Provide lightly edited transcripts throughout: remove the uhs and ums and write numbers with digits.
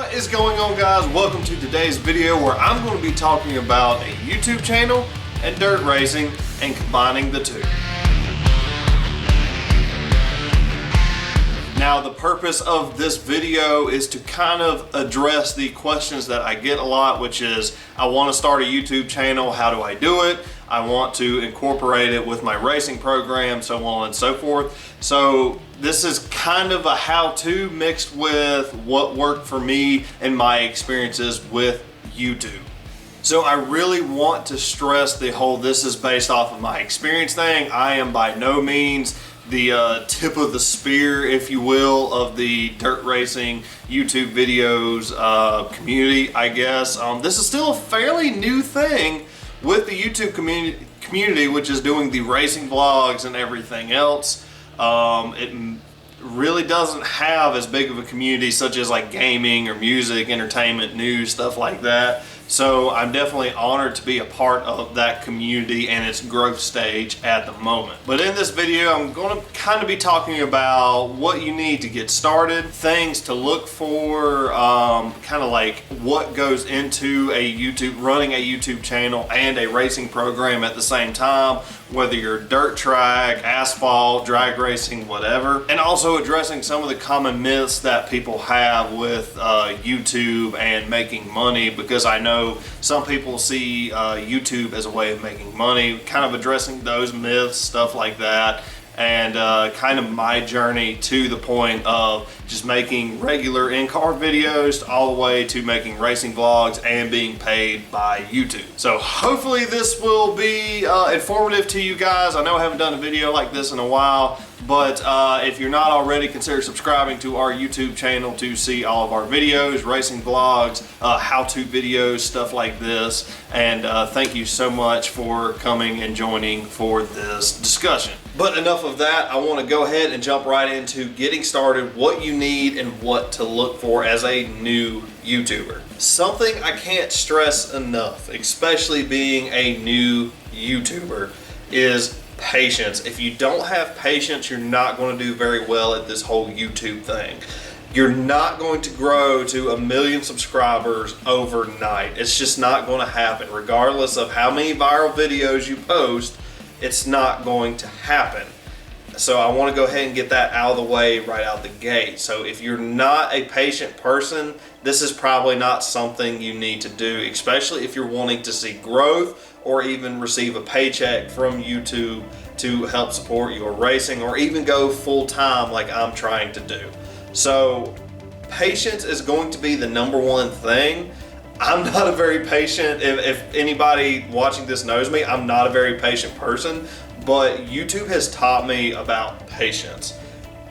What is going on, guys? Welcome to today's video where I'm going to be talking about a YouTube channel and dirt racing and combining the two. Now, the purpose of this video is to kind of address the questions that I get a lot, which is, I want to start a YouTube channel, how do I do it? I want to incorporate it with my racing program, so on and so forth. So this is kind of a how-to mixed with what worked for me and my experiences with YouTube. So I really want to stress the whole this is based off of my experience thing. I am by no means the tip of the spear, if you will, of the dirt racing YouTube videos community, I guess. This is still a fairly new thing with the YouTube community, which is doing the racing vlogs and everything else. It really doesn't have as big of a community such as like gaming or music, entertainment, news, stuff like that. So I'm definitely honored to be a part of that community and its growth stage at the moment. But in this video, I'm going to kind of be talking about what you need to get started, things to look for, kind of like what goes into running a YouTube channel and a racing program at the same time, whether you're dirt track, asphalt, drag racing, whatever. And also addressing some of the common myths that people have with YouTube and making money, because I know some people see YouTube as a way of making money, kind of addressing those myths, stuff like that, and kind of my journey to the point of just making regular in-car videos all the way to making racing vlogs and being paid by YouTube. So hopefully this will be informative to you guys. I know I haven't done a video like this in a while, but if you're not already, consider subscribing to our YouTube channel to see all of our videos, racing vlogs, how-to videos, stuff like this. And thank you so much for coming and joining for this discussion. But enough of that. I want to go ahead and jump right into getting started, what you need and what to look for as a new YouTuber. Something I can't stress enough, especially being a new YouTuber, is patience. If you don't have patience, you're not going to do very well at this whole YouTube thing. You're not going to grow to 1 million subscribers overnight. It's just not going to happen. Regardless of how many viral videos you post, it's not going to happen. So I want to go ahead and get that out of the way right out the gate. So if you're not a patient person, this is probably not something you need to do, especially if you're wanting to see growth or even receive a paycheck from YouTube to help support your racing, or even go full-time like I'm trying to do. So patience is going to be the #1 thing. I'm not a very patient, if anybody watching this knows me, I'm not a very patient person, but YouTube has taught me about patience.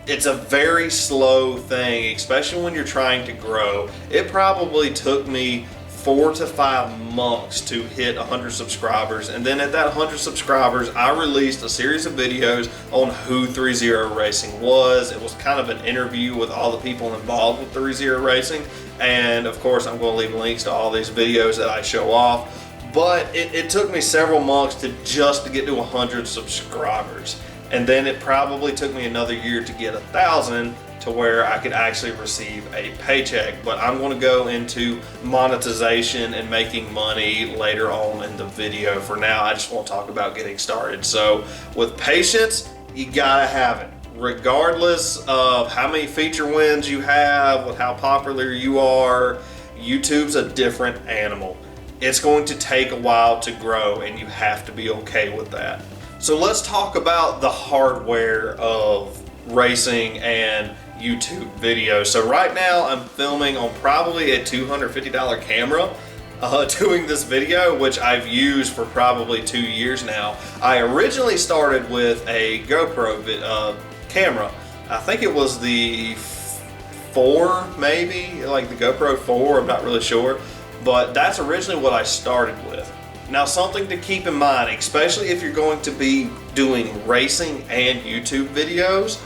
It's a very slow thing, especially when you're trying to grow. It probably took me 4 to 5 months to hit 100 subscribers, and then at that 100 subscribers I released a series of videos on who 30 Racing was. It was kind of an interview with all the people involved with 30 Racing, and of course I'm going to leave links to all these videos that I show off. But it took me several months to get to 100 subscribers, and then it probably took me another year to get 1,000 to where I could actually receive a paycheck. But I'm going to go into monetization and making money later on in the video. For now, I just want to talk about getting started. So with patience, you gotta have it. Regardless of how many feature wins you have, with how popular you are, YouTube's a different animal. It's going to take a while to grow, and you have to be okay with that. So let's talk about the hardware of racing and YouTube videos. So right now I'm filming on probably a $250 camera doing this video, which I've used for probably 2 years now. I originally started with a GoPro camera. I think it was the 4, maybe, like the GoPro 4, I'm not really sure, but that's originally what I started with. Now, something to keep in mind, especially if you're going to be doing racing and YouTube videos,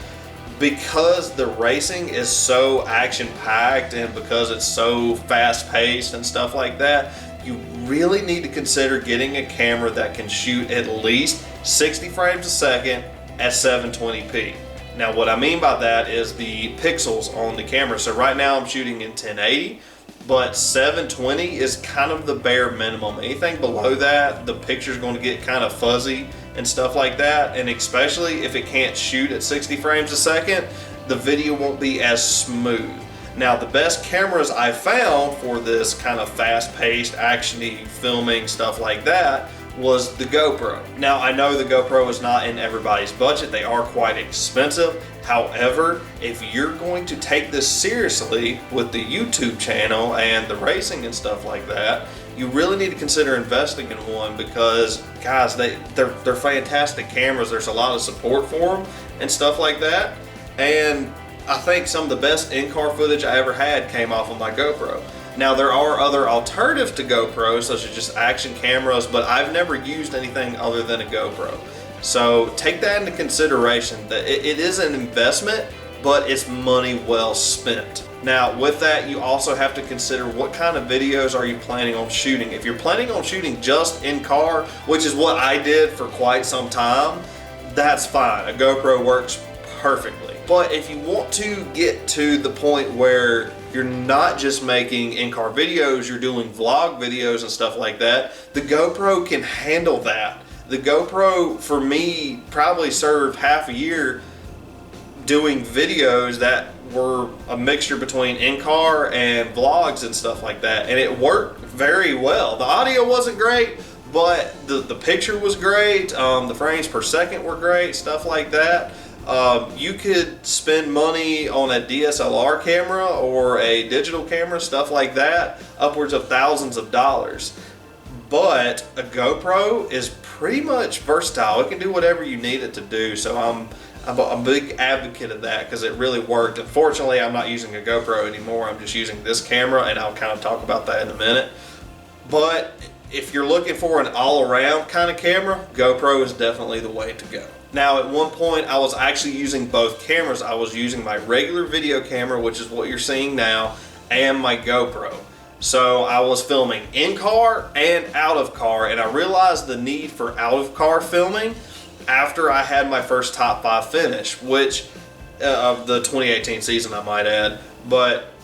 because the racing is so action-packed and because it's so fast-paced and stuff like that, you really need to consider getting a camera that can shoot at least 60 frames a second at 720p. Now what I mean by that is the pixels on the camera. So right now I'm shooting in 1080, but 720 is kind of the bare minimum. Anything below that, the picture's going to get kind of fuzzy and stuff like that, and especially if it can't shoot at 60 frames a second, the video won't be as smooth. Now the best cameras I found for this kind of fast-paced, actiony filming, stuff like that, was the GoPro. Now I know the GoPro is not in everybody's budget, they are quite expensive. However, if you're going to take this seriously with the YouTube channel and the racing and stuff like that, you really need to consider investing in one, because guys, they're fantastic cameras. There's a lot of support for them and stuff like that, and I think some of the best in-car footage I ever had came off of my GoPro. Now there are other alternatives to GoPro, such as just action cameras, but I've never used anything other than a GoPro. So take that into consideration, that it is an investment, but it's money well spent. Now with that, you also have to consider what kind of videos are you planning on shooting. If you're planning on shooting just in car, which is what I did for quite some time, that's fine. A GoPro works perfectly. But if you want to get to the point where you're not just making in-car videos, you're doing vlog videos and stuff like that, the GoPro can handle that. The GoPro, for me, probably served half a year doing videos that were a mixture between in-car and vlogs and stuff like that, and it worked very well. The audio wasn't great, but the picture was great, the frames per second were great, stuff like that. You could spend money on a DSLR camera or a digital camera, stuff like that, upwards of thousands of dollars. But a GoPro is pretty much versatile. It can do whatever you need it to do. So I'm a big advocate of that, because it really worked. Unfortunately, I'm not using a GoPro anymore. I'm just using this camera, and I'll kind of talk about that in a minute. But if you're looking for an all-around kind of camera, GoPro is definitely the way to go. Now at one point I was actually using both cameras. I was using my regular video camera, which is what you're seeing now, and my GoPro. So I was filming in car and out of car, and I realized the need for out of car filming after I had my first top 5 finish, which of the 2018 season I might add. But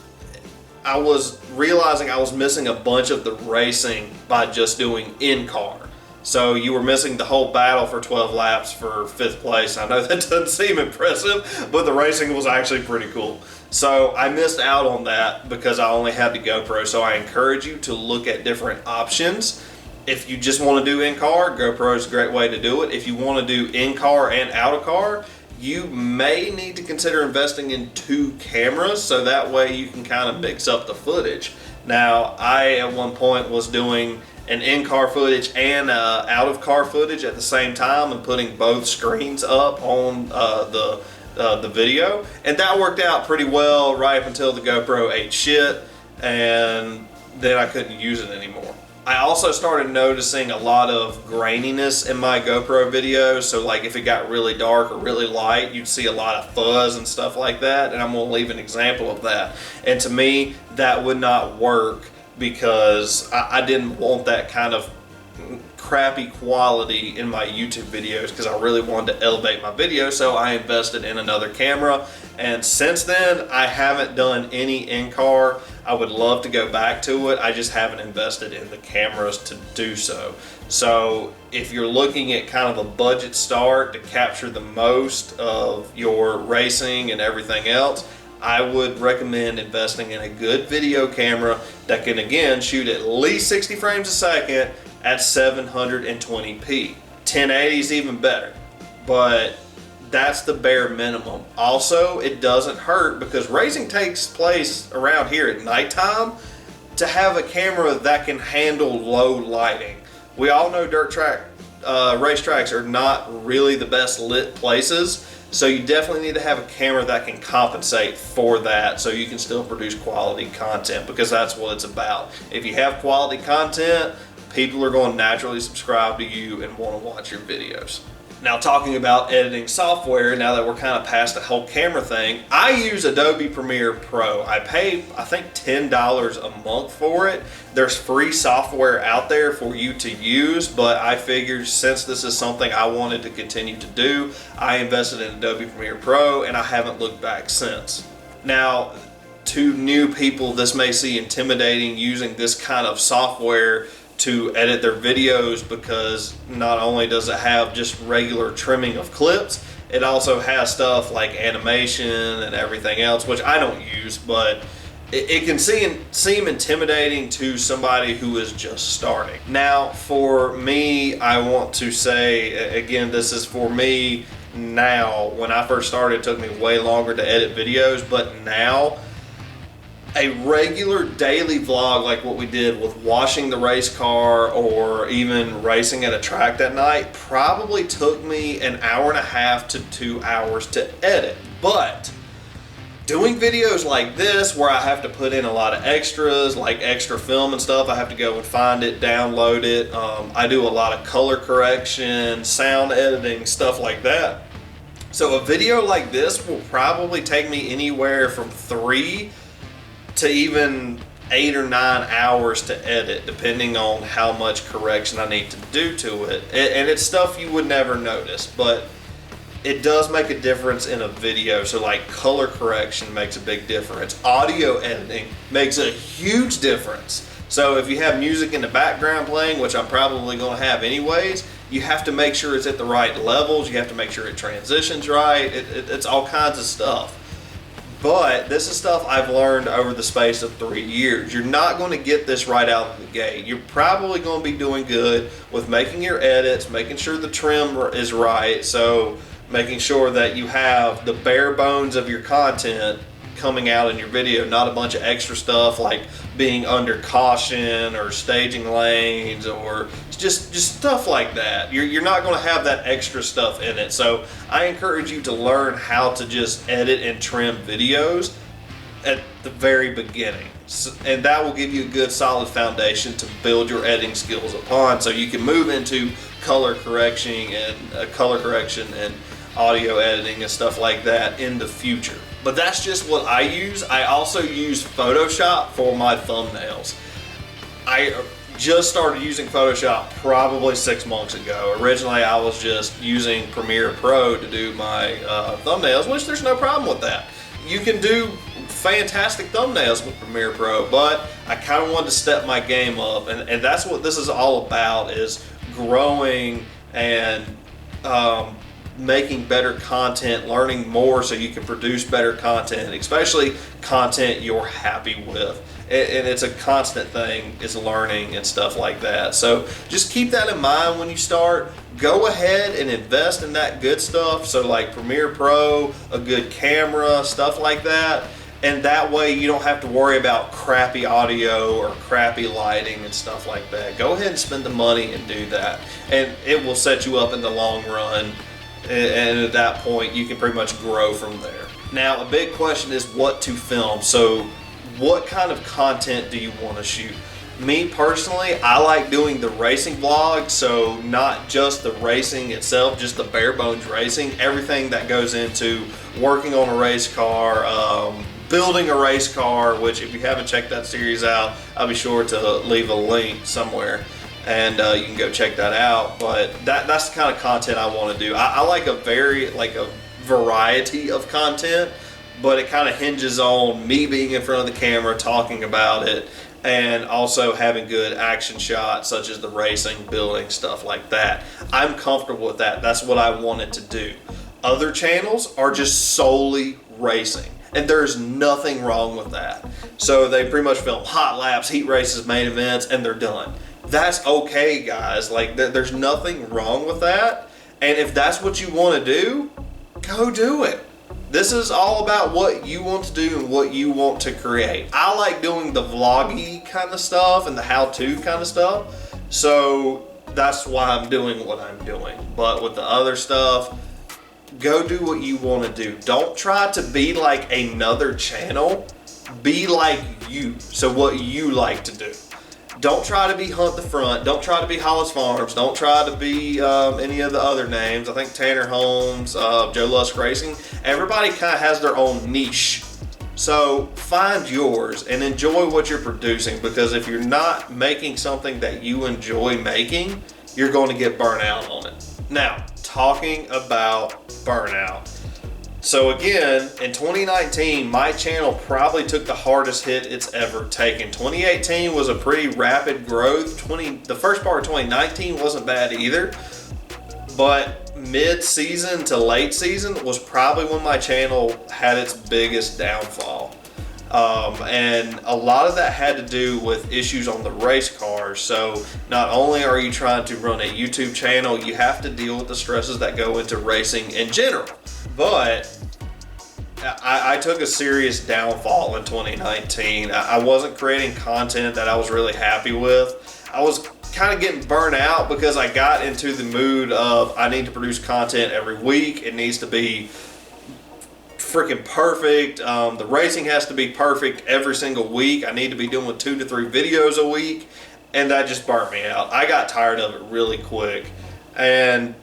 I was realizing I was missing a bunch of the racing by just doing in car. So you were missing the whole battle for 12 laps for 5th place. I know that doesn't seem impressive, but the racing was actually pretty cool. So I missed out on that because I only had the GoPro. So I encourage you to look at different options. If you just want to do in-car, GoPro is a great way to do it. If you want to do in-car and out-of-car, you may need to consider investing in 2 cameras, so that way you can kind of mix up the footage. Now, I at one point was doing an in-car footage and out-of-car footage at the same time and putting both screens up on the video, and that worked out pretty well right up until the GoPro ate shit, and then I couldn't use it anymore. I also started noticing a lot of graininess in my GoPro videos, so like if it got really dark or really light, you'd see a lot of fuzz and stuff like that, and I'm going to leave an example of that. And to me, that would not work, because I didn't want that kind of crappy quality in my YouTube videos, because I really wanted to elevate my video, so I invested in another camera. And since then, I haven't done any in-car. I would love to go back to it. I just haven't invested in the cameras to do so. So if you're looking at kind of a budget start to capture the most of your racing and everything else, I would recommend investing in a good video camera that can, again, shoot at least 60 frames a second at 720p. 1080 is even better, but that's the bare minimum. Also, it doesn't hurt, because racing takes place around here at nighttime, to have a camera that can handle low lighting. We all know dirt track racetracks are not really the best lit places, so you definitely need to have a camera that can compensate for that, so you can still produce quality content, because that's what it's about. If you have quality content, people are going to naturally subscribe to you and want to watch your videos. Now, talking about editing software, now that we're kind of past the whole camera thing, I use Adobe Premiere Pro. I pay, I think, $10 a month for it. There's free software out there for you to use, but I figured since this is something I wanted to continue to do, I invested in Adobe Premiere Pro, and I haven't looked back since. Now, to new people, this may seem intimidating using this kind of software to edit their videos, because not only does it have just regular trimming of clips, it also has stuff like animation and everything else, which I don't use, but it can seem intimidating to somebody who is just starting. Now, for me, I want to say, again, this is for me now. When I first started, it took me way longer to edit videos, but now, a regular daily vlog like what we did with washing the race car or even racing at a track that night probably took me an hour and a half to 2 hours to edit. But doing videos like this, where I have to put in a lot of extras, like extra film and stuff, I have to go and find it, download it. I do a lot of color correction, sound editing, stuff like that. So a video like this will probably take me anywhere from 3 to even 8 or 9 hours to edit, depending on how much correction I need to do to it. And it's stuff you would never notice, but it does make a difference in a video. So like color correction makes a big difference. Audio editing makes a huge difference. So if you have music in the background playing, which I'm probably going to have anyways, you have to make sure it's at the right levels. You have to make sure it transitions right. It's all kinds of stuff. But this is stuff I've learned over the space of 3 years. You're not going to get this right out of the gate. You're probably going to be doing good with making your edits, making sure the trim is right, so making sure that you have the bare bones of your content coming out in your video, not a bunch of extra stuff like being under caution or staging lanes or just stuff like that. You're not going to have that extra stuff in it. So I encourage you to learn how to just edit and trim videos at the very beginning, and that will give you a good solid foundation to build your editing skills upon, so you can move into color correction and audio editing and stuff like that in the future. But that's just what I use. I also use Photoshop for my thumbnails. I just started using Photoshop probably 6 months ago. Originally, I was just using Premiere Pro to do my thumbnails, which there's no problem with that. You can do fantastic thumbnails with Premiere Pro, but I kind of wanted to step my game up, and that's what this is all about, is growing and making better content, learning more so you can produce better content, especially content you're happy with. And it's a constant thing, is learning and stuff like that. So just keep that in mind when you start. Go ahead and invest in that good stuff. So like Premiere Pro, a good camera, stuff like that. And that way you don't have to worry about crappy audio or crappy lighting and stuff like that. Go ahead and spend the money and do that. And it will set you up in the long run. And at that point, you can pretty much grow from there. Now, a big question is what to film. So what kind of content do you want to shoot? Me personally, I like doing the racing vlog, so not just the racing itself, just the bare bones racing, everything that goes into working on a race car, building a race car, which if you haven't checked that series out, I'll be sure to leave a link somewhere. And you can go check that out. But that's the kind of content I want to do. I like a variety of content, but it kind of hinges on me being in front of the camera talking about it, and also having good action shots such as the racing, building, stuff like that. I'm comfortable with that. That's what I wanted to do. Other channels are just solely racing, and there's nothing wrong with that. So they pretty much film hot laps, heat races, main events, and they're done. That's okay, guys. Like, there's nothing wrong with that. And if that's what you want to do, go do it. This is all about what you want to do and what you want to create. I like doing the vloggy kind of stuff and the how-to kind of stuff. So that's why I'm doing what I'm doing. But with the other stuff, go do what you want to do. Don't try to be like another channel. Be like you. So what you like to do. Don't try to be Hunt the Front. Don't try to be Hollis Farms. Don't try to be any of the other names. I think Tanner Holmes, Joe Lusk Racing. Everybody kind of has their own niche. So find yours and enjoy what you're producing, because if you're not making something that you enjoy making, you're going to get burnt out on it. Now, talking about burnout. So again, in 2019, my channel probably took the hardest hit it's ever taken. 2018 was a pretty rapid growth. The first part of 2019 wasn't bad either, but mid-season to late season was probably when my channel had its biggest downfall. And a lot of that had to do with issues on the race cars. So not only are you trying to run a YouTube channel, you have to deal with the stresses that go into racing in general. But I took a serious downfall in 2019. I wasn't creating content that I was really happy with. I was kind of getting burnt out because I got into the mood of I need to produce content every week. It needs to be freaking perfect. The racing has to be perfect every single week. I need to be doing 2 to 3 videos a week, and that just burnt me out. I got tired of it really quick. And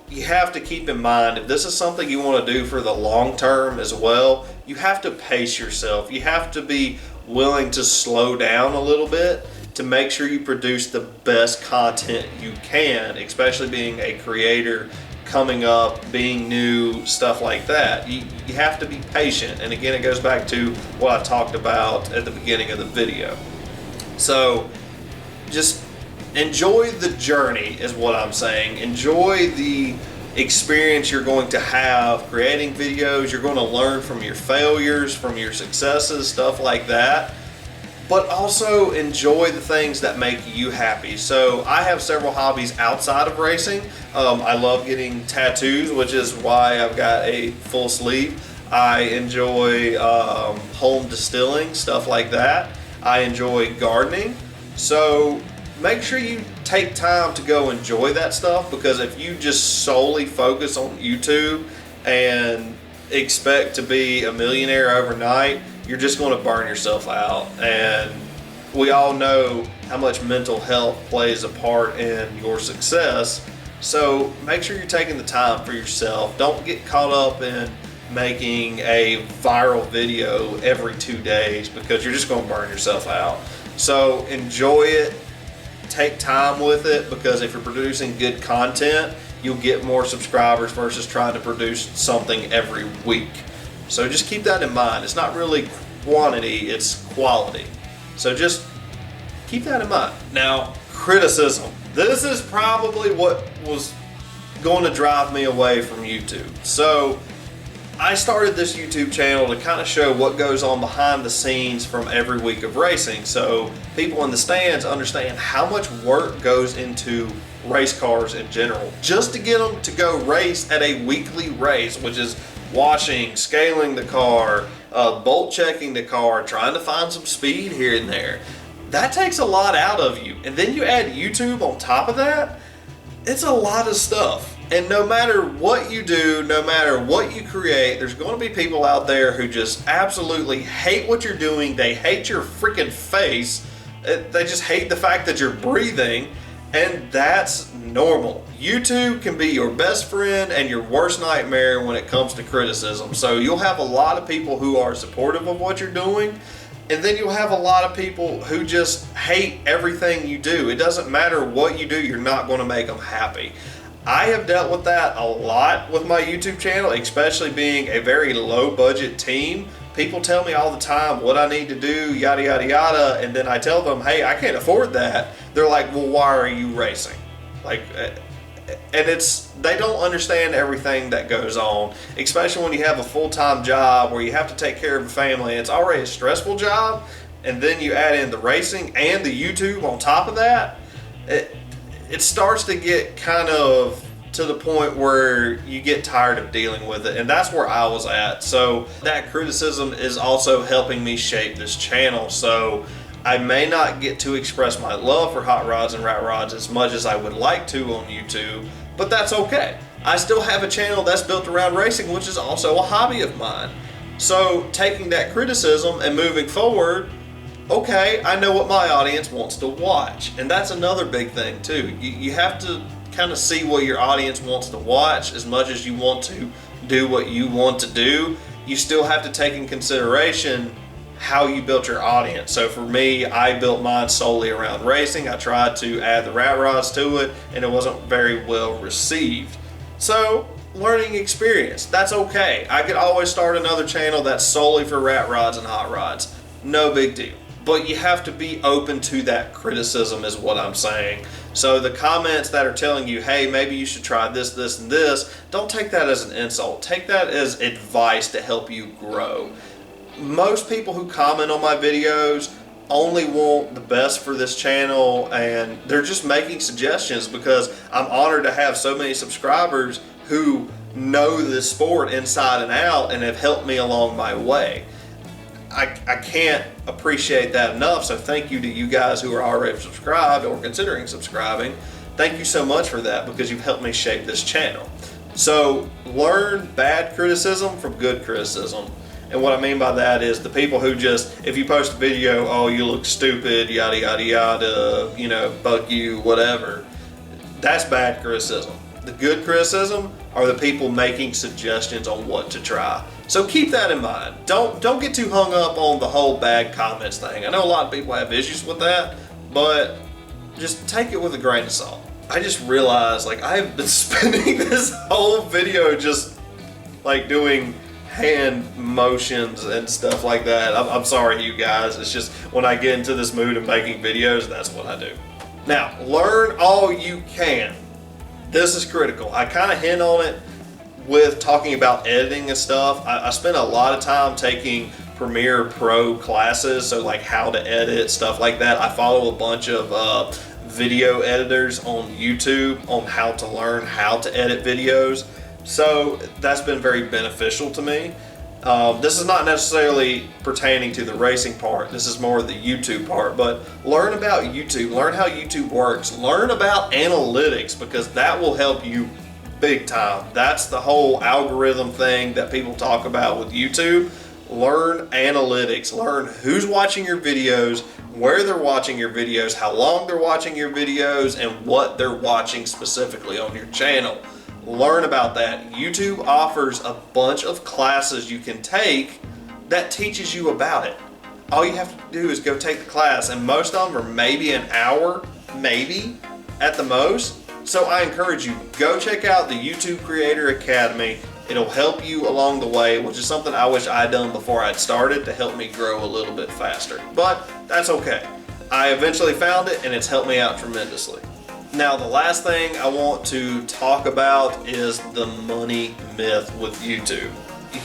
you have to keep in mind, if this is something you want to do for the long term as well, you have to pace yourself. You have to be willing to slow down a little bit to make sure you produce the best content you can, especially being a creator coming up, being new, stuff like that. You have to be patient. And again, it goes back to what I talked about at the beginning of the video. So just enjoy the journey is what I'm saying. Enjoy the experience you're going to have creating videos. You're going to learn from your failures, from your successes, stuff like that. But also enjoy the things that make you happy. So I have several hobbies outside of racing. I love getting tattoos, which is why I've got a full sleeve. I enjoy home distilling, stuff like that. I enjoy gardening. So make sure you take time to go enjoy that stuff, because if you just solely focus on YouTube and expect to be a millionaire overnight, you're just going to burn yourself out. And we all know how much mental health plays a part in your success. So make sure you're taking the time for yourself. Don't get caught up in making a viral video every 2 days, because you're just going to burn yourself out. So enjoy it. Take time with it, because if you're producing good content, you'll get more subscribers versus trying to produce something every week. So just keep that in mind. It's not really quantity, it's quality. So just keep that in mind. Now, criticism. This is probably what was going to drive me away from YouTube. So I started this YouTube channel to kind of show what goes on behind the scenes from every week of racing, so people in the stands understand how much work goes into race cars in general, just to get them to go race at a weekly race, which is washing, scaling the car, bolt checking the car, trying to find some speed here and there. That takes a lot out of you. And then you add YouTube on top of that, it's a lot of stuff. And no matter what you do, no matter what you create, there's going to be people out there who just absolutely hate what you're doing. They hate your freaking face. They just hate the fact that you're breathing. And that's normal. YouTube can be your best friend and your worst nightmare when it comes to criticism. So you'll have a lot of people who are supportive of what you're doing, and then you'll have a lot of people who just hate everything you do. It doesn't matter what you do, you're not going to make them happy. I have dealt with that a lot with my YouTube channel, especially being a very low budget team. People tell me all the time what I need to do, yada, yada, yada, and then I tell them, hey, I can't afford that. They're like, well, why are you racing? Like, and they don't understand everything that goes on, especially when you have a full-time job where you have to take care of a family. It's already a stressful job, and then you add in the racing and the YouTube on top of that. It starts to get kind of to the point where you get tired of dealing with it, and that's where I was at. So that criticism is also helping me shape this channel. So I may not get to express my love for hot rods and rat rods as much as I would like to on YouTube, but that's okay. I still have a channel that's built around racing, which is also a hobby of mine. So taking that criticism and moving forward, okay, I know what my audience wants to watch. And that's another big thing too. You have to kind of see what your audience wants to watch. As much as you want to do what you want to do, you still have to take in consideration how you built your audience. So for me, I built mine solely around racing. I tried to add the rat rods to it, and it wasn't very well received. So learning experience, that's okay. I could always start another channel that's solely for rat rods and hot rods. No big deal. But you have to be open to that criticism is what I'm saying. So the comments that are telling you, hey, maybe you should try this, this, and this, don't take that as an insult. Take that as advice to help you grow. Most people who comment on my videos only want the best for this channel, and they're just making suggestions because I'm honored to have so many subscribers who know this sport inside and out and have helped me along my way. I can't appreciate that enough, so thank you to you guys who are already subscribed or considering subscribing. Thank you so much for that because you've helped me shape this channel. So learn bad criticism from good criticism. And what I mean by that is the people who just, if you post a video, oh, you look stupid, yada, yada, yada, you know, fuck you, whatever. That's bad criticism. The good criticism are the people making suggestions on what to try. So keep that in mind. Don't get too hung up on the whole bad comments thing. I know a lot of people have issues with that, but just take it with a grain of salt. I just realized, like, I've been spending this whole video just like doing hand motions and stuff like that. I'm sorry, you guys. It's just when I get into this mood of making videos, that's what I do. Now, learn all you can. This is critical. I kind of hint on it with talking about editing and stuff. I spent a lot of time taking Premiere Pro classes, so like how to edit, stuff like that. I follow a bunch of video editors on YouTube on how to learn how to edit videos. So that's been very beneficial to me. This is not necessarily pertaining to the racing part. This is more the YouTube part, but learn about YouTube, learn how YouTube works, learn about analytics because that will help you big time. That's the whole algorithm thing that people talk about with YouTube. Learn analytics, learn who's watching your videos, where they're watching your videos, how long they're watching your videos, and what they're watching specifically on your channel. Learn about that. YouTube offers a bunch of classes you can take that teaches you about it. All you have to do is go take the class, and most of them are maybe an hour, maybe at the most. So I encourage you, go check out the YouTube Creator Academy. It'll help you along the way, which is something I wish I'd done before I'd started to help me grow a little bit faster. But that's okay. I eventually found it and it's helped me out tremendously. Now, the last thing I want to talk about is the money myth with YouTube.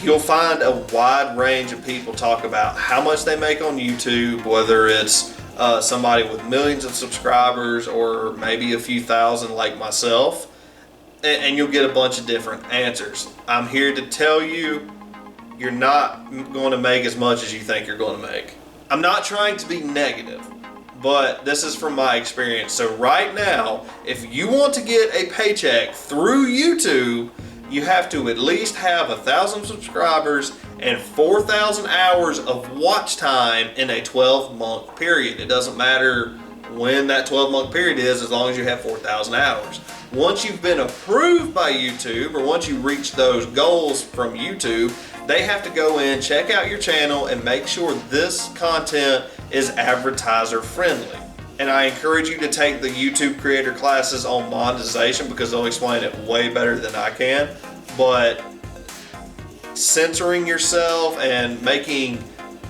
You'll find a wide range of people talk about how much they make on YouTube, whether it's somebody with millions of subscribers or maybe a few thousand like myself, and you'll get a bunch of different answers. I'm here to tell you, you're not going to make as much as you think you're going to make. I'm not trying to be negative, but this is from my experience. So right now, if you want to get a paycheck through YouTube, you have to at least have 1,000 subscribers and 4,000 hours of watch time in a 12-month period. It doesn't matter when that 12-month period is, as long as you have 4,000 hours. Once you've been approved by YouTube, or once you reach those goals from YouTube, they have to go in, check out your channel, and make sure this content is advertiser friendly. And I encourage you to take the YouTube creator classes on monetization because they'll explain it way better than I can. But censoring yourself and making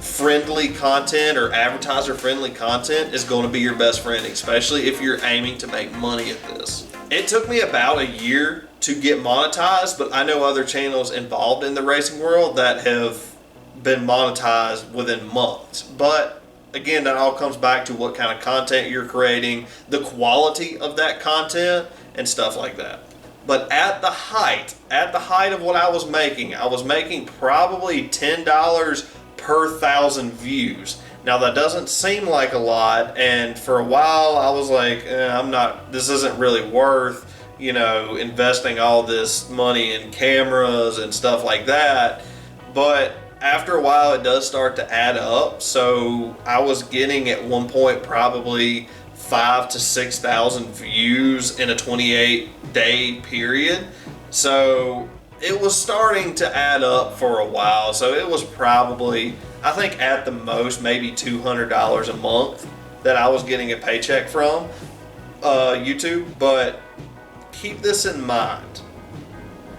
friendly content or advertiser friendly content is going to be your best friend, especially if you're aiming to make money at this. It took me about a year to get monetized, but I know other channels involved in the racing world that have been monetized within months. But again, that all comes back to what kind of content you're creating, the quality of that content, and stuff like that. But at the height of what I was making probably $10 per 1,000 views. Now that doesn't seem like a lot, and for a while I was like, this isn't really worth, investing all this money in cameras and stuff like that. But after a while it does start to add up. So I was getting at one point probably 5,000 to 6,000 views in a 28-day period. So it was starting to add up for a while. So it was probably, I think at the most, maybe $200 a month that I was getting a paycheck from YouTube. But keep this in mind.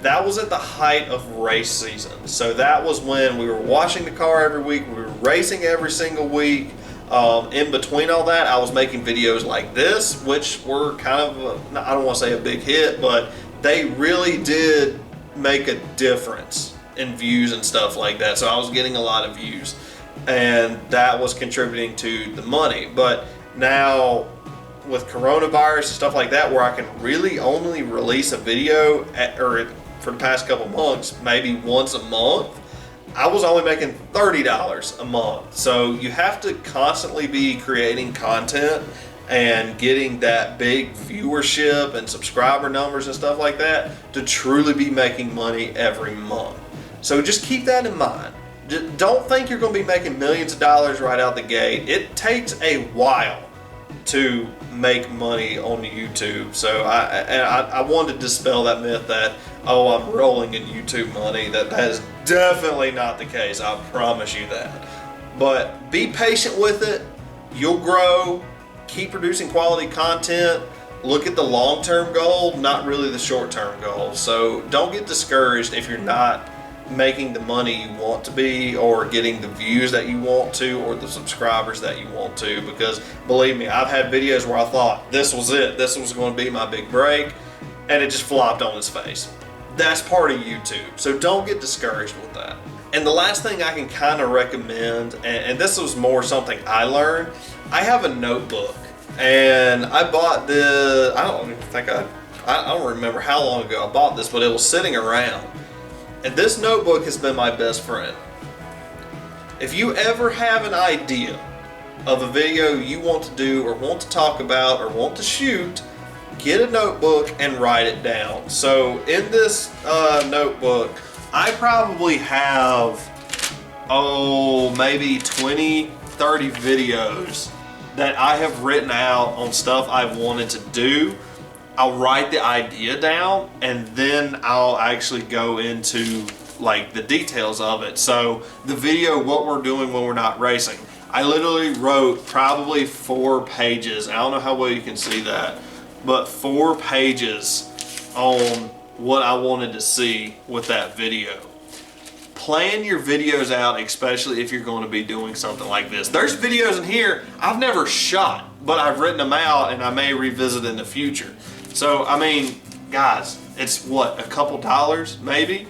That was at the height of race season. So that was when we were washing the car every week, we were racing every single week. In between all that, I was making videos like this, which were kind of, I don't want to say a big hit, but they really did make a difference in views and stuff like that. So I was getting a lot of views, and that was contributing to the money. But now with coronavirus and stuff like that, where I can really only release a video for the past couple months, maybe once a month, I was only making $30 a month. So you have to constantly be creating content and getting that big viewership and subscriber numbers and stuff like that to truly be making money every month. So just keep that in mind. Don't think you're going to be making millions of dollars right out the gate. It takes a while to make money on YouTube. So I wanted to dispel that myth that, oh, I'm rolling in YouTube money. That is definitely not the case. I promise you that. But be patient with it. You'll grow. Keep producing quality content. Look at the long-term goal, not really the short-term goal. So don't get discouraged if you're not making the money you want to be, or getting the views that you want to, or the subscribers that you want to, because believe me, I've had videos where I thought this was it, this was going to be my big break, and it just flopped on its face. That's part of YouTube, so don't get discouraged with that. And the last thing I can kind of recommend, and this was more something I learned, I have a notebook, and I bought this, I don't remember how long ago I bought this, but it was sitting around. And this notebook has been my best friend. If you ever have an idea of a video you want to do, or want to talk about, or want to shoot, get a notebook and write it down. So in this notebook, I probably have, maybe 20, 30 videos that I have written out on stuff I've wanted to do. I'll write the idea down, and then I'll actually go into like the details of it. So the video, what we're doing when we're not racing, I literally wrote probably 4 pages. I don't know how well you can see that, but 4 pages on what I wanted to see with that video. Plan your videos out, especially if you're going to be doing something like this. There's videos in here I've never shot, but I've written them out and I may revisit in the future. So, I mean, guys, it's what, a couple dollars maybe?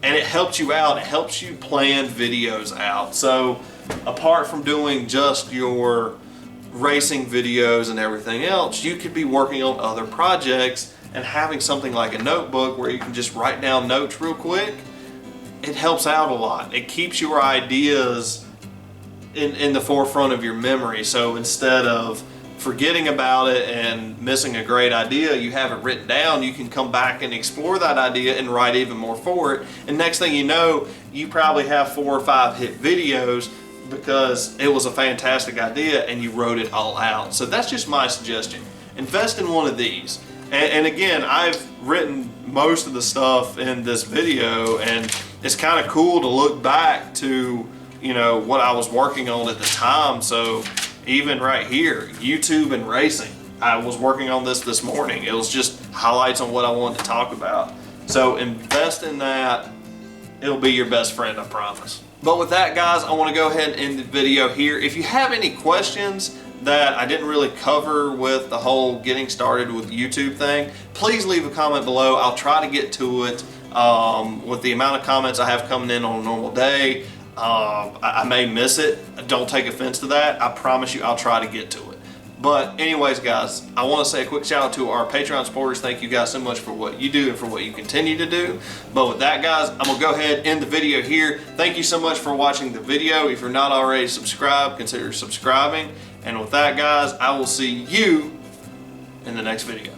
And it helps you out. It helps you plan videos out. So, apart from doing just your racing videos and everything else, you could be working on other projects, and having something like a notebook where you can just write down notes real quick, it helps out a lot. It keeps your ideas in the forefront of your memory. So instead of forgetting about it and missing a great idea, you have it written down, you can come back and explore that idea and write even more for it. And next thing you know, you probably have 4 or 5 hit videos because it was a fantastic idea and you wrote it all out. So that's just my suggestion. Invest in one of these. And again, I've written most of the stuff in this video, and it's kind of cool to look back to, you know, what I was working on at the time. So even right here, YouTube and racing, I was working on this morning. It was just highlights on what I wanted to talk about. So invest in that. It'll be your best friend, I promise. But with that, guys, I want to go ahead and end the video here. If you have any questions that I didn't really cover with the whole getting started with YouTube thing, please leave a comment below. I'll try to get to it. With the amount of comments I have coming in on a normal day, I may miss it. Don't take offense to that. I promise you I'll try to get to it. But anyways, guys, I want to say a quick shout out to our Patreon supporters. Thank you guys so much for what you do and for what you continue to do. But with that, guys, I'm going to go ahead and end the video here. Thank you so much for watching the video. If you're not already subscribed, consider subscribing. And with that, guys, I will see you in the next video.